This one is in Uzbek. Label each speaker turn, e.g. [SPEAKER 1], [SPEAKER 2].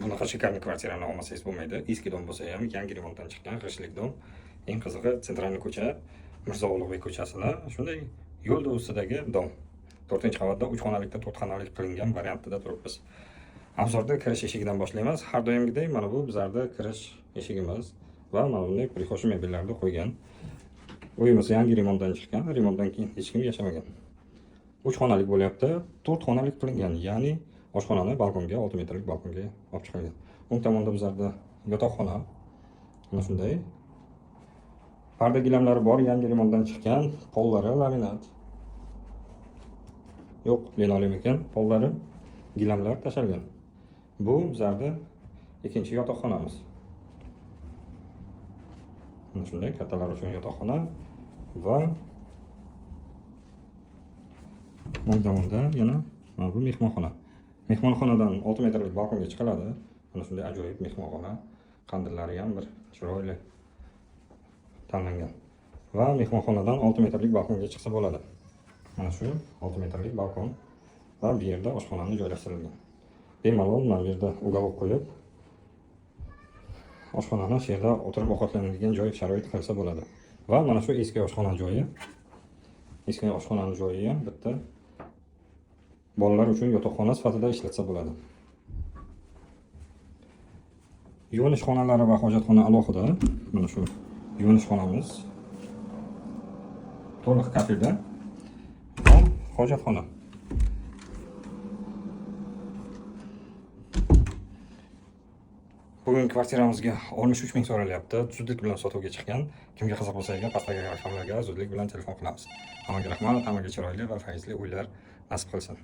[SPEAKER 1] Bunaqa shikarni kvartirani olmasangiz bo'lmaydi. Eski dom bo'lsa ham, yangi remontdan chiqqan g'ishlik dom. Eng qizig'i, sentralniy ko'cha, Mirzo Ulug'bek ko'chasida shunday yo'lda ustidagi dom. 4-qavatda 3 xonalikda 4 xonalik qilingan variantida turibmiz. Obzorda kirish eshigidan boshlaymiz. Har doimgidek mana bu bizlarda kirish eshigimiz va mana bunday prixoshi mebellarni qo'ygan. Uyimiz yangi remontdan chiqqan, remontdan keyin hech kim yashamagan. 3 xonalik bo'lyapti, 4 xonalik qilingan, ya'ni oshxonani balkonga, 6 metrlik balkonga olib chiqilgan. O'ng tomonda bizlarda yotoqxona. Mana shunday. Parda gilamlari bor, yangi remontdan chiqqan, pollari laminat. Yo'q, linoleum ekan, pollari gilamlar tashalgan. Bu bizlarda ikkinchi yotoqxonamiz. Mana shunday kattalar uchun yotoqxona va o'ng tomonda yana mana bu mehmonxona. Mehmonxonadan 6 metrlik balkonga chiqiladi. Mana shunday ajoyib mehmonxona. Qandillari ham bir chiroyli tanlangan. Va mehmonxonadan 6 metrlik balkonga chiqsa bo'ladi. Mana shu 6 metrlik balkon va bu yerda oshxonani joylashtirilgan. Bemalol mana bu yerda uголок qo'yib, oshxonani shu yerda o'tirib ovqatlanadigan joy sharoit qilsa bo'ladi. Va mana shu eski oshxona joyi. Eski oshxonaning joyi ham bitta bolalar uchun yotoqxona sifatida ishlatsa bo'ladi. Yuvinish xonalari va hojatxona alohida. Mana shu yuvinish xonamiz to'liq kafeda. Va hojatxona. Bugun kvartiramizga 63 ming so'ralyapti. Zudlik bilan sotuvga chiqqan. Kimga qiziq bo'lsa, pastdagi raqamlarga zudlik bilan telefon qilamiz. Hammaga rahmat, hammaga chiroyli va fayzli uylar nasib qilsin.